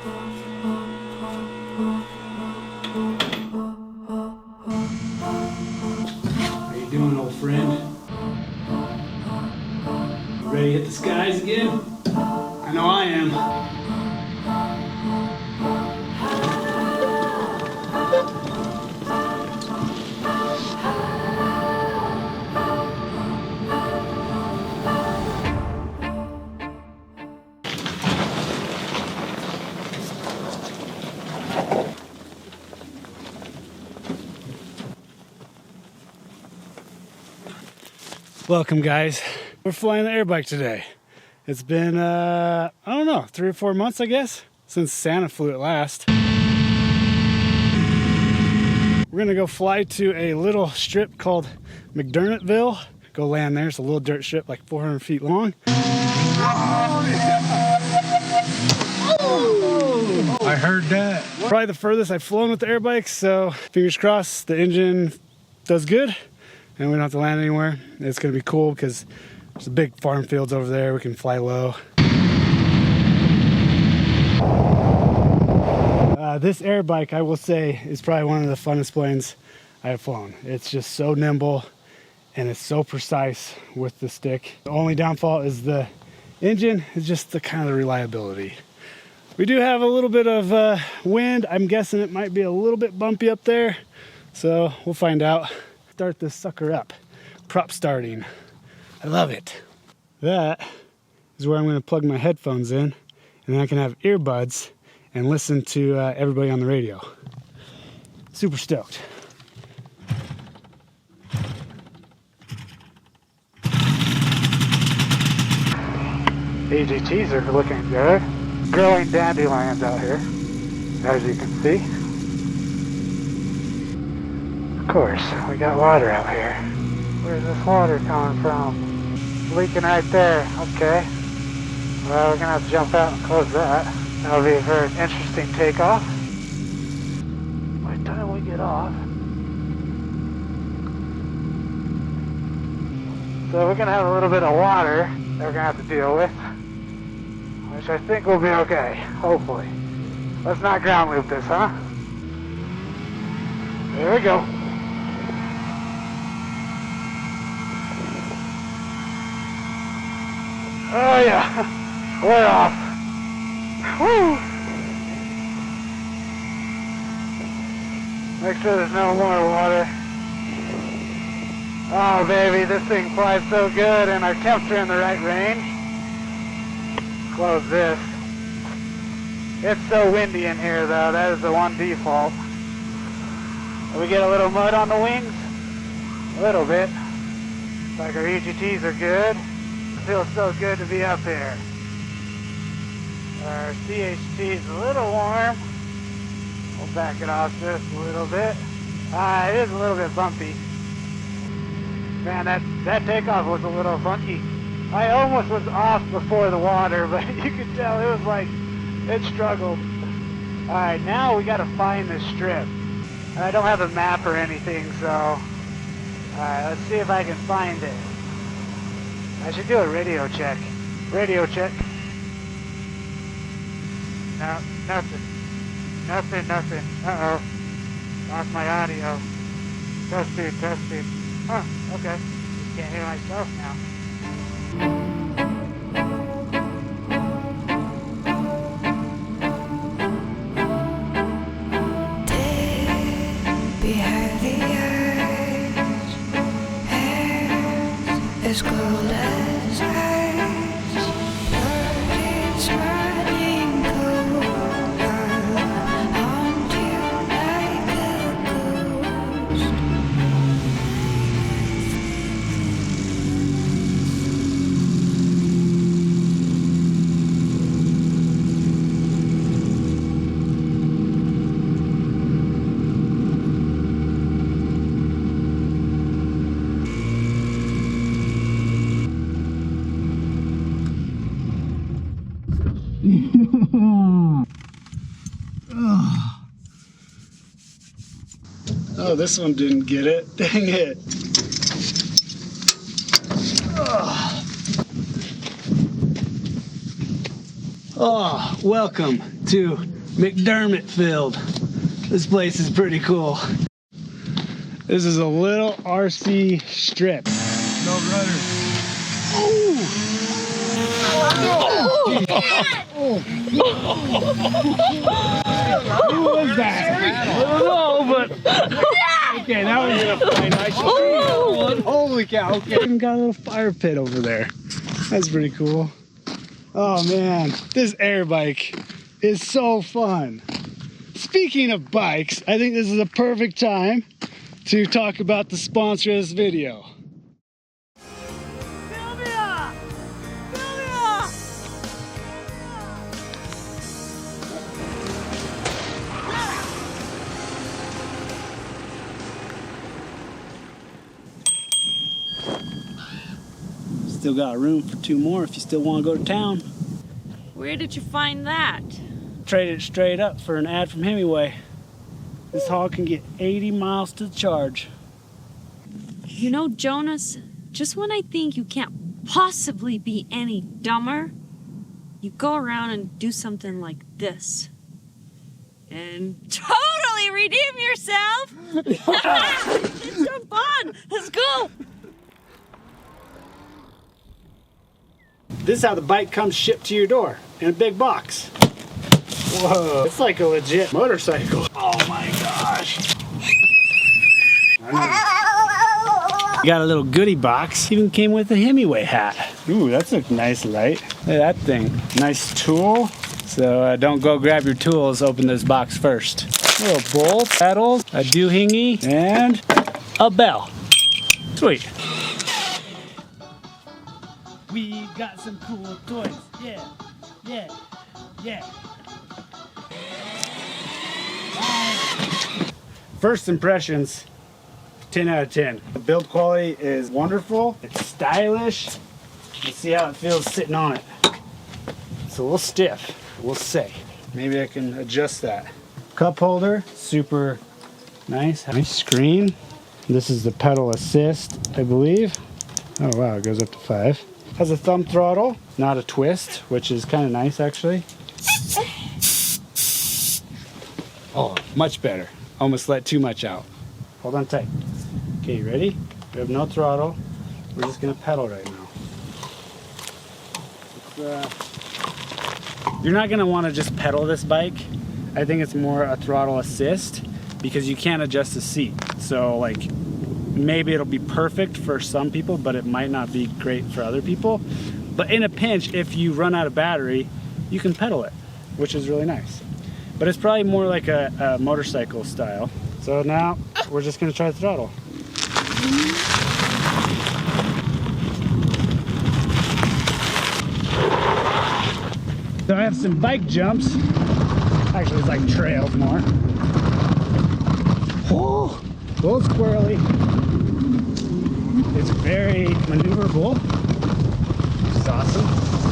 How you doing, old friend? You ready to hit the skies again? I know I am. Welcome, guys. We're flying the AirBike today. It's been, I don't know, 3 or 4 months, I guess, since Santa flew it last. We're gonna go fly to a little strip called McDermottville. Go land there. It's a little dirt strip, like 400 feet long. I heard that. Probably the furthest I've flown with the AirBike, so fingers crossed the engine does good and we don't have to land anywhere. It's gonna be cool because there's a big farm fields over there. We can fly low. This AirBike, I will say, is probably one of the funnest planes I have flown. It's just so nimble and it's so precise with the stick. The only downfall is the engine. It's just the kind of reliability. We do have a little bit of wind. I'm guessing it might be a little bit bumpy up there, so we'll find out. Start this sucker up. Prop starting. I love it. That is where I'm going to plug my headphones in, and then I can have earbuds and listen to everybody on the radio. Super stoked. AGTs are looking good. Growing dandelions out here, as you can see. Of course, we got water out here. Where's this water coming from? It's leaking right there. Okay. Well, we're gonna have to jump out and close that. That'll be a very interesting takeoff. By the time we get off. So we're gonna have a little bit of water that we're gonna have to deal with, which I think will be okay, hopefully. Let's not ground loop this, huh? There we go. Oh yeah, we're off. Woo! Make sure there's no more water. Oh baby, this thing flies so good and our temps are in the right range. Close this. It's so windy in here though, that is the one default. We get a little mud on the wings? A little bit. Looks like our EGTs are good. It feels so good to be up here. Our CHT is a little warm. We'll back it off just a little bit. It is a little bit bumpy. Man, that takeoff was a little funky. I almost was off before the water, but you could tell it was like, it struggled. Alright, now we gotta find this strip. And I don't have a map or anything, so... Alright, let's see if I can find it. I should do a radio check. Radio check. No, nothing. Nothing. Uh-oh. Lost my audio. Testing. Huh, okay. Just can't hear myself now. Behind the eyes, hands as cold as ice, blood is running cold, haunt you like a ghost. Oh, this one didn't get it. Dang it. Oh, welcome to McDermott Field. This place is pretty cool. This is a little RC strip. No runners. Who was that? I don't know, but okay, now we're gonna find ice. Holy cow! Okay, even got a little fire pit over there. That's pretty cool. Oh man, this AirBike is so fun. Speaking of bikes, I think this is a perfect time to talk about the sponsor of this video. Still got room for 2 more if you still want to go to town. Where did you find that? Traded it straight up for an ad from Himiway. This hog can get 80 miles to the charge. You know, Jonas, just when I think you can't possibly be any dumber, you go around and do something like this. And totally redeem yourself! It's so fun! Let's go! This is how the bike comes shipped to your door in a big box. Whoa, it's like a legit motorcycle. Oh my gosh. Got a little goodie box. Even came with a Himiway hat. Ooh, that's a nice light. Look at that thing. Nice tool. So don't go grab your tools, open this box first. Little bolt, pedals, a doohickey, and a bell. Sweet. We got some cool toys. Yeah, yeah, yeah. First impressions, 10 out of 10. The build quality is wonderful. It's stylish. Let's see how it feels sitting on it. It's a little stiff, we'll say. Maybe I can adjust that. Cup holder, super nice. Nice screen. This is the pedal assist, I believe. Oh wow, it goes up to 5. Has a thumb throttle, not a twist, which is kind of nice actually. Oh, much better. Almost let too much out. Hold on tight. Okay, you ready? We have no throttle. We're just gonna pedal right now. You're not gonna wanna just pedal this bike. I think it's more a throttle assist because you can't adjust the seat. So like, maybe it'll be perfect for some people, but it might not be great for other people. But in a pinch, if you run out of battery, you can pedal it, which is really nice. But it's probably more like a motorcycle style. So now we're just gonna try the throttle. So I have some bike jumps. Actually, it's like trails more. Oh, a little squirrely. It's very maneuverable, which is awesome.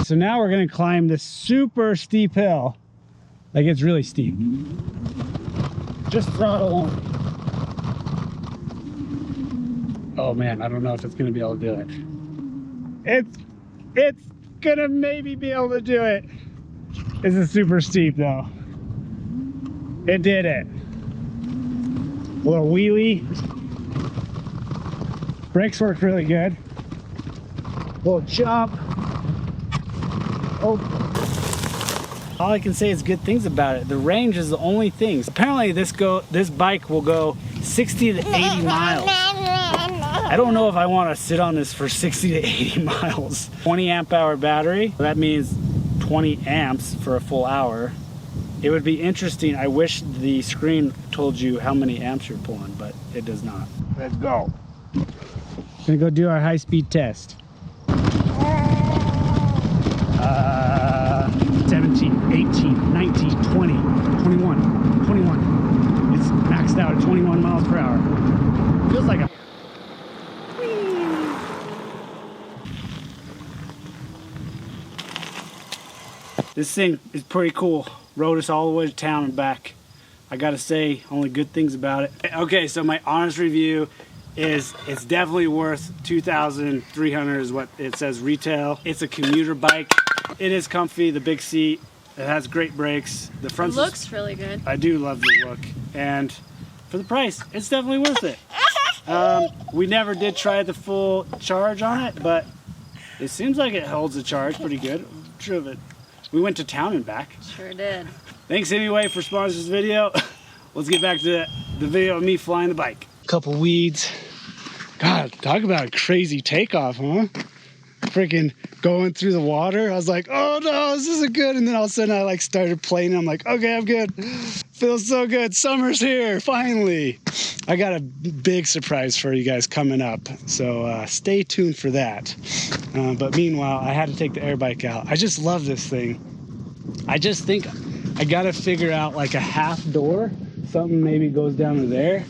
So now we're gonna climb this super steep hill. Like it's really steep. Just throttle only. Oh man, I don't know if it's gonna be able to do it. It's gonna maybe be able to do it. This is super steep though. It did it. A little wheelie. Brakes worked really good. Little jump. Oh. All I can say is good things about it. The range is the only thing. Apparently this bike will go 60 to 80 miles. I don't know if I want to sit on this for 60 to 80 miles. 20 amp hour battery. That means 20 amps for a full hour. It would be interesting. I wish the screen told you how many amps you're pulling, but it does not. Let's go. Gonna go do our high-speed test. 17, 18, 19, 20, 21, 21. It's maxed out at 21 miles per hour. Feels like a... This thing is pretty cool. Rode us all the way to town and back. I gotta say, only good things about it. Okay, so my honest review is it's definitely worth $2,300 is what it says retail. It's a commuter bike. It is comfy, the big seat. It has great brakes. The It front looks really good. I do love the look, and for the price, it's definitely worth it. We never did try the full charge on it, but it seems like it holds the charge pretty good. Drove it. We went to town and back. Sure did. Thanks Himiway for sponsoring this video. Let's get back to the video of me flying the bike. Couple weeds. God, talk about a crazy takeoff, huh? Freaking going through the water. I was like, oh no, this isn't good. And then all of a sudden I like started playing. I'm like, okay, I'm good. Feels so good. Summer's here, finally. I got a big surprise for you guys coming up. So stay tuned for that. But meanwhile, I had to take the AirBike out. I just love this thing. I just think I gotta figure out like a half door. Something maybe goes down to there.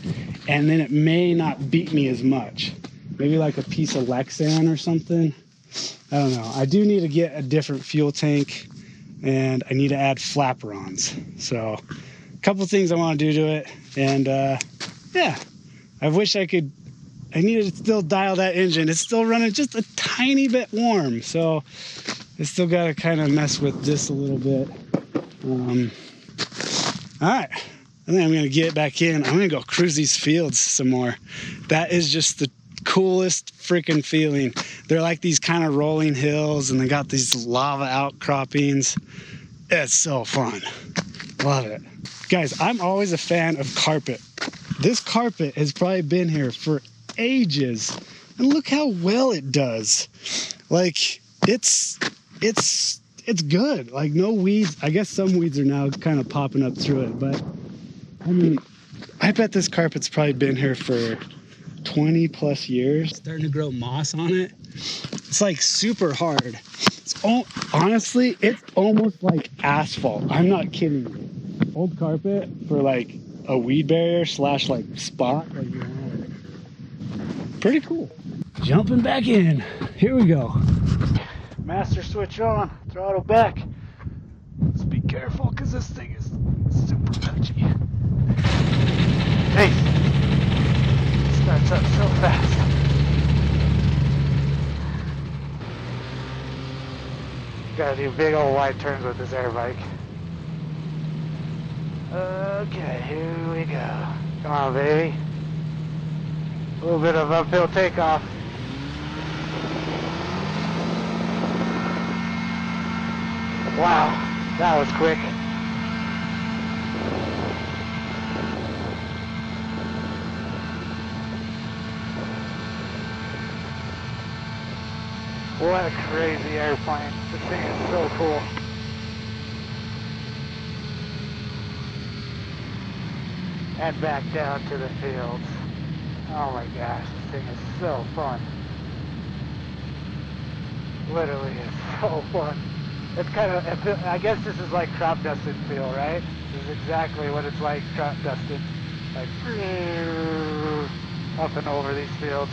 And then it may not beat me as much. Maybe like a piece of Lexan or something. I don't know. I do need to get a different fuel tank, and I need to add flaperons. So a couple things I want to do to it, and yeah, I wish I could. I need to still dial that engine. It's still running just a tiny bit warm, so I still got to kind of mess with this a little bit. All right, I think I'm gonna get back in. I'm gonna go cruise these fields some more. That is just the coolest freaking feeling. They're like these kind of rolling hills, and they got these lava outcroppings. It's so fun. Love it. Guys, I'm always a fan of carpet. This carpet has probably been here for ages, and look how well it does. Like, it's good. Like, no weeds. I guess some weeds are now kind of popping up through it, but I mean, I bet this carpet's probably been here for 20 plus years. Starting to grow moss on it. It's like super hard. Honestly, it's almost like asphalt. I'm not kidding you. Old carpet for like a weed barrier / like spot. Like, you know, pretty cool. Jumping back in. Here we go. Master switch on. Throttle back. Let's be careful because this thing is super touchy. Hey. Starts up so fast. Gotta do big old wide turns with this AirBike. Okay, here we go. Come on, baby. A little bit of uphill takeoff. Wow, that was quick. What a crazy airplane. This thing is so cool. And back down to the fields. Oh my gosh, this thing is so fun. Literally, it's so fun. It's kind of, I guess this is like crop dusting feel, right? This is exactly what it's like crop dusting. Like, up and over these fields.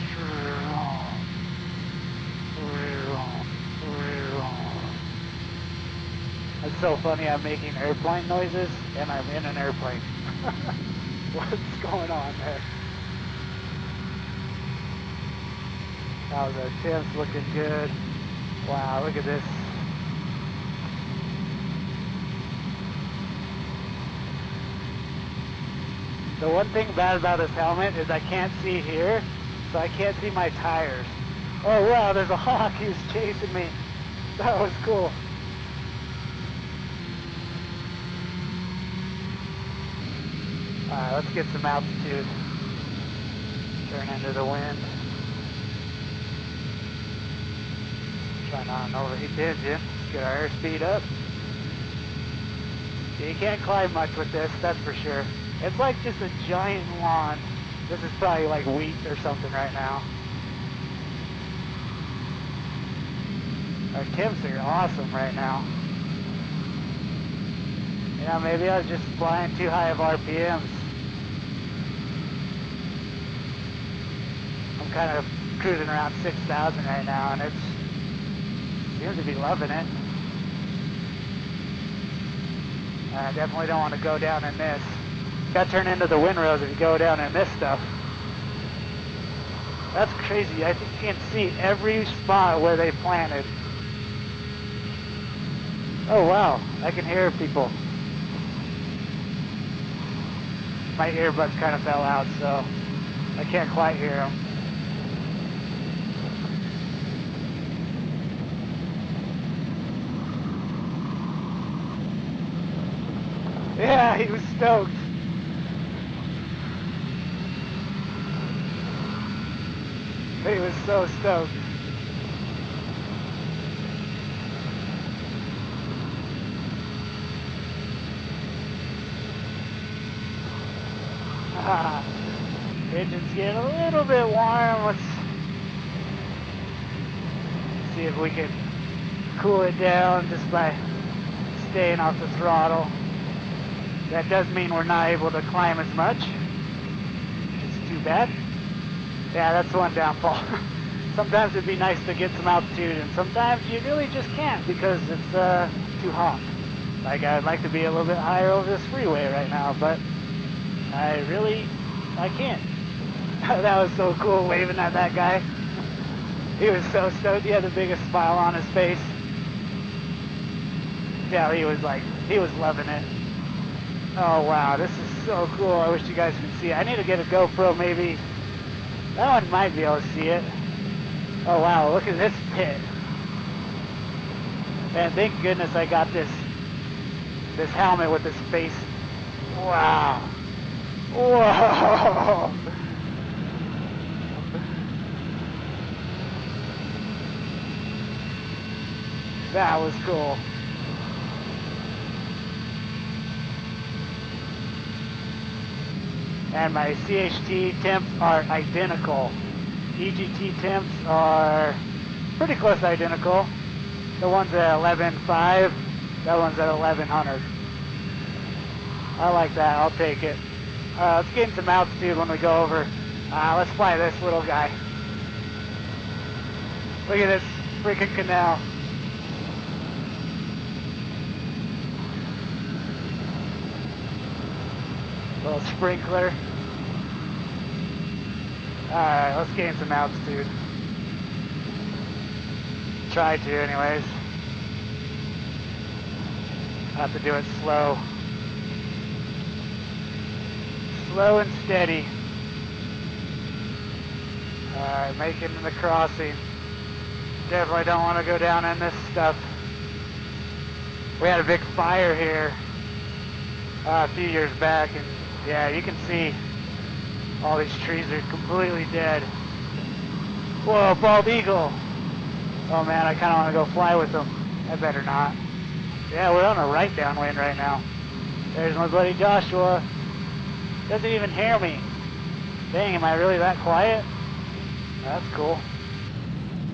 It's so funny, I'm making airplane noises, and I'm in an airplane. What's going on there? Oh, the Tim's looking good. Wow, look at this. The one thing bad about this helmet is I can't see here, so I can't see my tires. Oh wow, there's a hawk, he was chasing me. That was cool. Alright, let's get some altitude. Turn into the wind. Try not to overheat the engine. Get our airspeed up. Yeah, you can't climb much with this, that's for sure. It's like just a giant lawn. This is probably like wheat or something right now. Our temps are awesome right now. Yeah, maybe I was just flying too high of RPMs. I'm kind of cruising around 6,000 right now, and it seems to be loving it. I definitely don't want to go down in this. Got to turn into the windrows if you go down in this stuff. That's crazy. I think you can see every spot where they planted. Oh wow, I can hear people. My earbuds kind of fell out, so I can't quite hear them. Yeah, he was stoked. He was so stoked. Engine's getting a little bit warm. Let's see if we can cool it down just by staying off the throttle. That does mean we're not able to climb as much, which is too bad. Yeah, that's one downfall. Sometimes it'd be nice to get some altitude, and sometimes you really just can't because it's too hot. Like, I'd like to be a little bit higher over this freeway right now, but I can't. That was so cool waving at that guy. He was so stoked. He had the biggest smile on his face. Yeah, he was loving it. Oh wow, this is so cool. I wish you guys could see it. I need to get a GoPro maybe. That one might be able to see it. Oh wow, look at this pit. Man, thank goodness I got this helmet with this face. Wow. Whoa. That was cool. And my CHT temps are identical. EGT temps are pretty close to identical. The one's at 11.5, that one's at 1100. I like that, I'll take it. Let's gain some altitude when we go over. Let's fly this little guy. Look at this freaking canal. Little sprinkler. Alright, let's gain some altitude. Try to anyways. I have to do it slow. Slow and steady. Alright, making the crossing. Definitely don't want to go down in this stuff. We had a big fire here a few years back, and yeah, you can see all these trees are completely dead. Whoa, bald eagle. Oh man, I kind of want to go fly with them. I better not. Yeah, we're on a right downwind right now. There's my buddy Joshua. Doesn't even hear me. Dang, am I really that quiet? That's cool.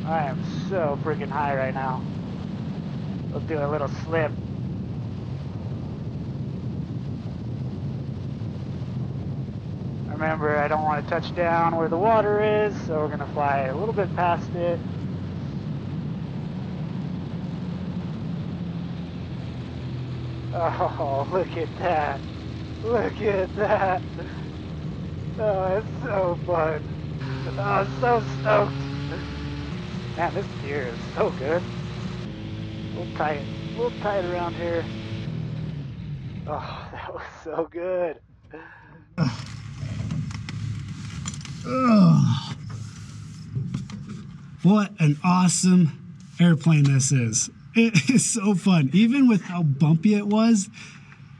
I am so freaking high right now. Let's do a little slip. Remember, I don't want to touch down where the water is, so we're going to fly a little bit past it. Oh, look at that. Look at that. Oh, it's so fun. Oh, I'm so stoked. Man, this gear is so good. A little tight around here. Oh, that was so good. Oh, what an awesome airplane this is. It is so fun. Even with how bumpy it was,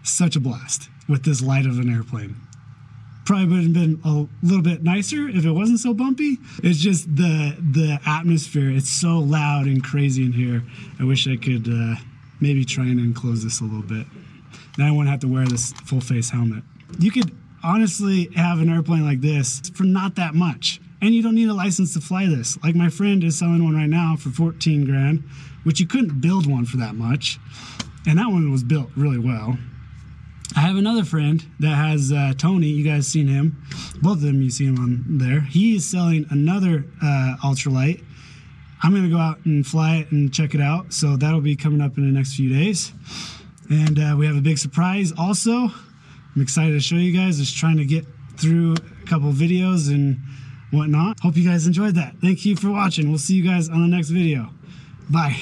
such a blast with this light of an airplane. Probably would have been a little bit nicer if it wasn't so bumpy. It's just the atmosphere. It's so loud and crazy in here. I wish I could maybe try and enclose this a little bit. Then I wouldn't have to wear this full face helmet. You could honestly have an airplane like this for not that much. And you don't need a license to fly this. Like my friend is selling one right now for 14 grand, which you couldn't build one for that much. And that one was built really well. I have another friend that has Tony. You guys seen him. Both of them, you see him on there. He is selling another ultralight. I'm going to go out and fly it and check it out. So that'll be coming up in the next few days. And we have a big surprise also. I'm excited to show you guys. Just trying to get through a couple videos and whatnot. Hope you guys enjoyed that. Thank you for watching. We'll see you guys on the next video. Bye.